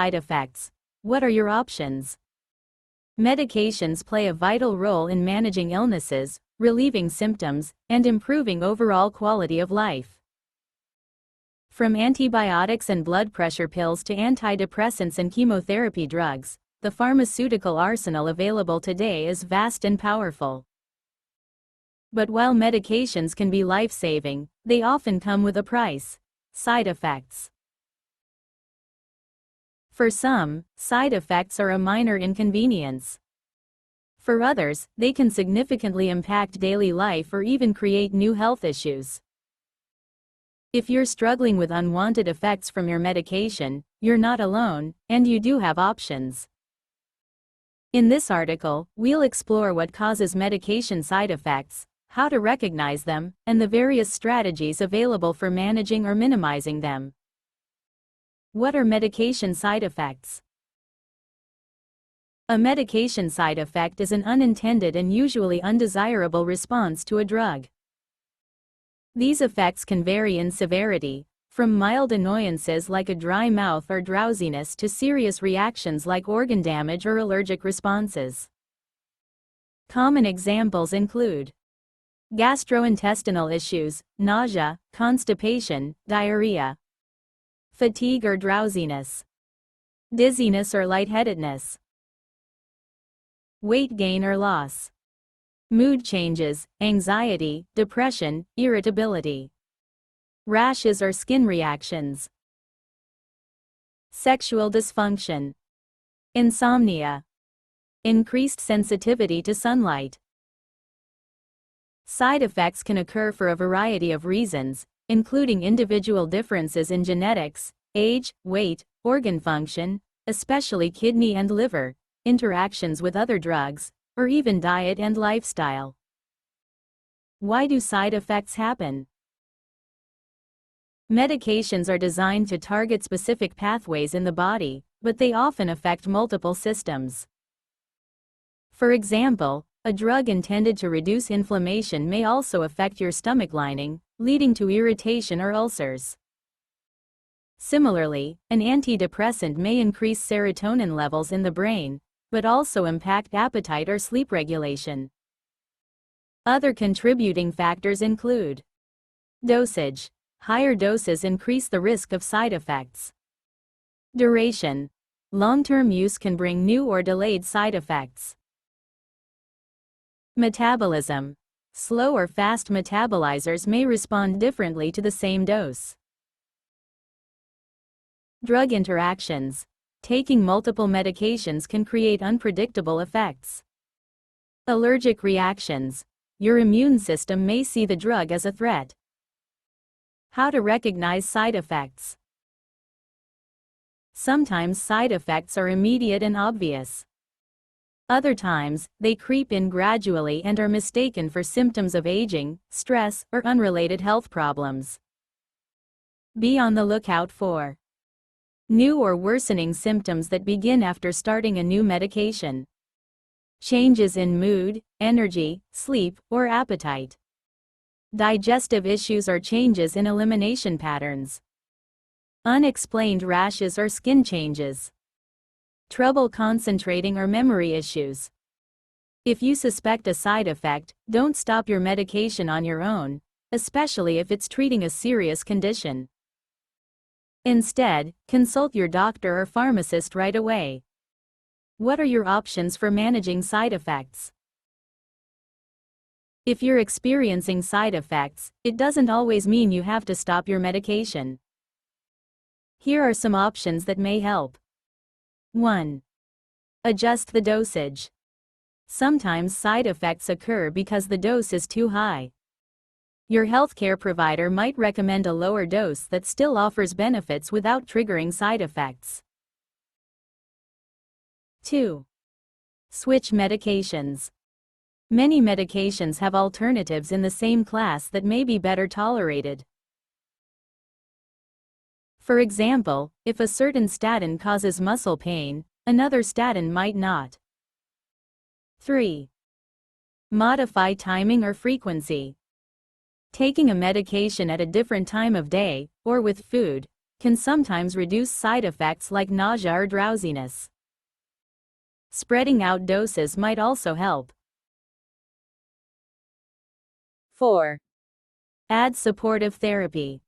Side effects. What are your options? Medications play a vital role in managing illnesses, relieving symptoms, and improving overall quality of life. From antibiotics and blood pressure pills to antidepressants and chemotherapy drugs, the pharmaceutical arsenal available today is vast and powerful. But while medications can be life-saving, they often come with a price: side effects. For some, side effects are a minor inconvenience. For others, they can significantly impact daily life or even create new health issues. If you're struggling with unwanted effects from your medication, you're not alone, and you do have options. In this article, we'll explore what causes medication side effects, how to recognize them, and the various strategies available for managing or minimizing them. What are medication side effects? A medication side effect is an unintended and usually undesirable response to a drug. These effects can vary in severity, from mild annoyances like a dry mouth or drowsiness to serious reactions like organ damage or allergic responses. Common examples include gastrointestinal issues, nausea, constipation, diarrhea, fatigue or drowsiness, dizziness or lightheadedness, weight gain or loss, mood changes, anxiety, depression, irritability, rashes or skin reactions, sexual dysfunction, insomnia, increased sensitivity to sunlight. Side effects can occur for a variety of reasons, including individual differences in genetics, age, weight, organ function, especially kidney and liver, interactions with other drugs, or even diet and lifestyle. Why do side effects happen? Medications are designed to target specific pathways in the body, but they often affect multiple systems. For example, a drug intended to reduce inflammation may also affect your stomach lining, leading to irritation or ulcers. Similarly, an antidepressant may increase serotonin levels in the brain, but also impact appetite or sleep regulation. Other contributing factors include dosage. Higher doses increase the risk of side effects. Duration. Long-term use can bring new or delayed side effects. Metabolism. Slow or fast metabolizers may respond differently to the same dose. Drug interactions. Taking multiple medications can create unpredictable effects. Allergic reactions. Your immune system may see the drug as a threat. How to recognize side effects. Sometimes side effects are immediate and obvious. Other times, they creep in gradually and are mistaken for symptoms of aging, stress, or unrelated health problems. Be on the lookout for new or worsening symptoms that begin after starting a new medication. Changes in mood, energy, sleep, or appetite. Digestive issues or changes in elimination patterns. Unexplained rashes or skin changes. Trouble concentrating or memory issues. If you suspect a side effect, don't stop your medication on your own, especially if it's treating a serious condition. Instead, consult your doctor or pharmacist right away. What are your options for managing side effects? If you're experiencing side effects, it doesn't always mean you have to stop your medication. Here are some options that may help. 1. Adjust the dosage. Sometimes side effects occur because the dose is too high. Your healthcare provider might recommend a lower dose that still offers benefits without triggering side effects. 2. Switch medications. Many medications have alternatives in the same class that may be better tolerated. For example, if a certain statin causes muscle pain, another statin might not. 3. Modify timing or frequency. Taking a medication at a different time of day, or with food, can sometimes reduce side effects like nausea or drowsiness. Spreading out doses might also help. 4. Add supportive therapy.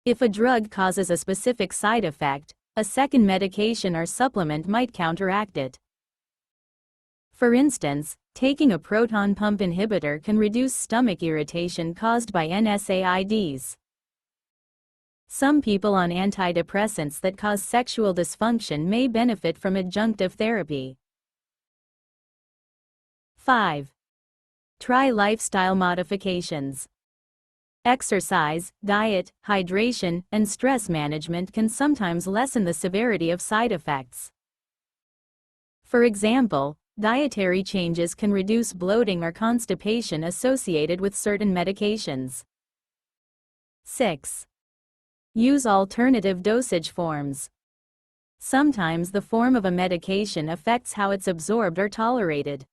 If a drug causes a specific side effect, a second medication or supplement might counteract it. For instance, taking a proton pump inhibitor can reduce stomach irritation caused by NSAIDs. Some people on antidepressants that cause sexual dysfunction may benefit from adjunctive therapy. 5. Try lifestyle modifications. Exercise, diet, hydration, and stress management can sometimes lessen the severity of side effects. For example, dietary changes can reduce bloating or constipation associated with certain medications. 6. Use alternative dosage forms. Sometimes the form of a medication affects how it's absorbed or tolerated.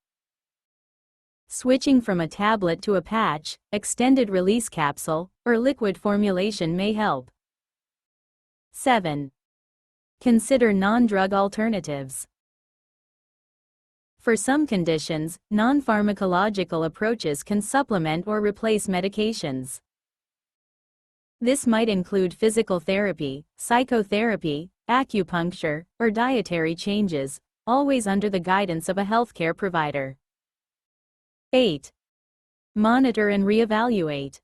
Switching from a tablet to a patch, extended-release capsule, or liquid formulation may help. 7. Consider non-drug alternatives. For some conditions, non-pharmacological approaches can supplement or replace medications. This might include physical therapy, psychotherapy, acupuncture, or dietary changes, always under the guidance of a healthcare provider. 8. Monitor and reevaluate.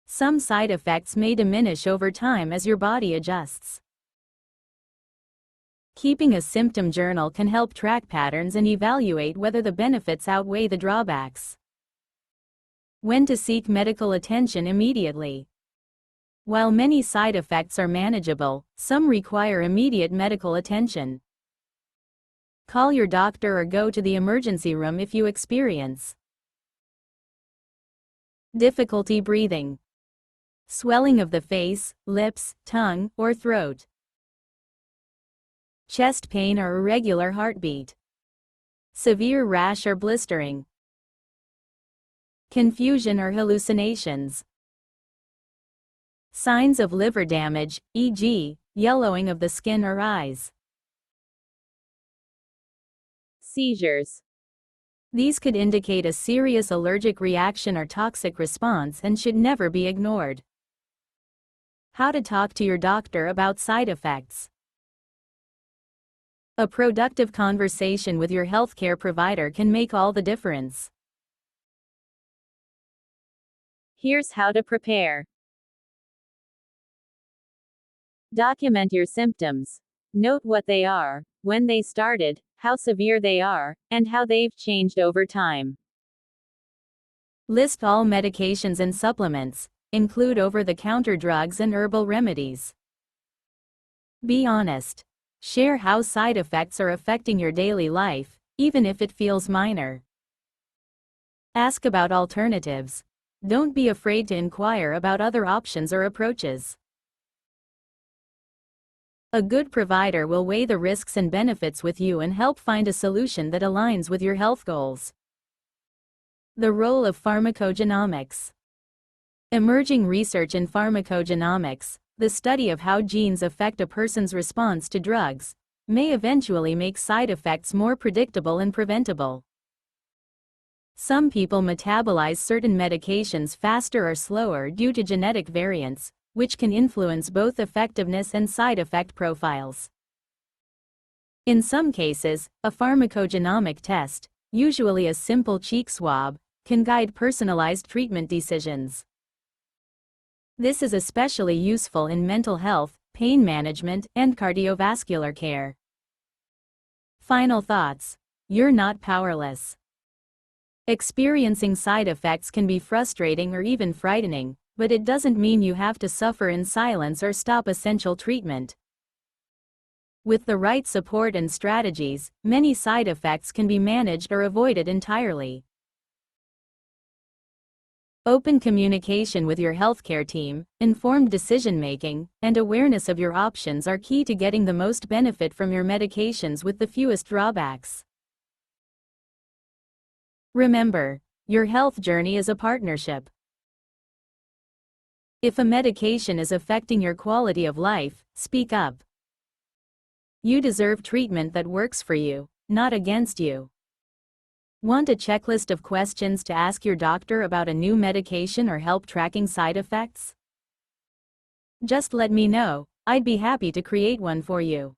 Some side effects may diminish over time as your body adjusts. Keeping a symptom journal can help track patterns and evaluate whether the benefits outweigh the drawbacks. When to seek medical attention immediately. While many side effects are manageable, some require immediate medical attention. Call your doctor or go to the emergency room if you experience difficulty breathing, swelling of the face, lips, tongue, or throat, chest pain or irregular heartbeat, severe rash or blistering, confusion or hallucinations, signs of liver damage, e.g., yellowing of the skin or eyes, seizures. These could indicate a serious allergic reaction or toxic response and should never be ignored. How to talk to your doctor about side effects. A productive conversation with your healthcare provider can make all the difference. Here's how to prepare. Document your symptoms. Note what they are, when they started, how severe they are, and how they've changed over time. List all medications and supplements, include over-the-counter drugs and herbal remedies. Be honest. Share how side effects are affecting your daily life, even if it feels minor. Ask about alternatives. Don't be afraid to inquire about other options or approaches. A good provider will weigh the risks and benefits with you and help find a solution that aligns with your health goals. The role of pharmacogenomics. Emerging research in pharmacogenomics, the study of how genes affect a person's response to drugs, may eventually make side effects more predictable and preventable. Some people metabolize certain medications faster or slower due to genetic variants, which can influence both effectiveness and side effect profiles. In some cases, a pharmacogenomic test, usually a simple cheek swab, can guide personalized treatment decisions. This is especially useful in mental health, pain management, and cardiovascular care. Final thoughts. You're not powerless. Experiencing side effects can be frustrating or even frightening, but it doesn't mean you have to suffer in silence or stop essential treatment. With the right support and strategies, many side effects can be managed or avoided entirely. Open communication with your healthcare team, informed decision-making, and awareness of your options are key to getting the most benefit from your medications with the fewest drawbacks. Remember, your health journey is a partnership. If a medication is affecting your quality of life, speak up. You deserve treatment that works for you, not against you. Want a checklist of questions to ask your doctor about a new medication or help tracking side effects? Just let me know, I'd be happy to create one for you.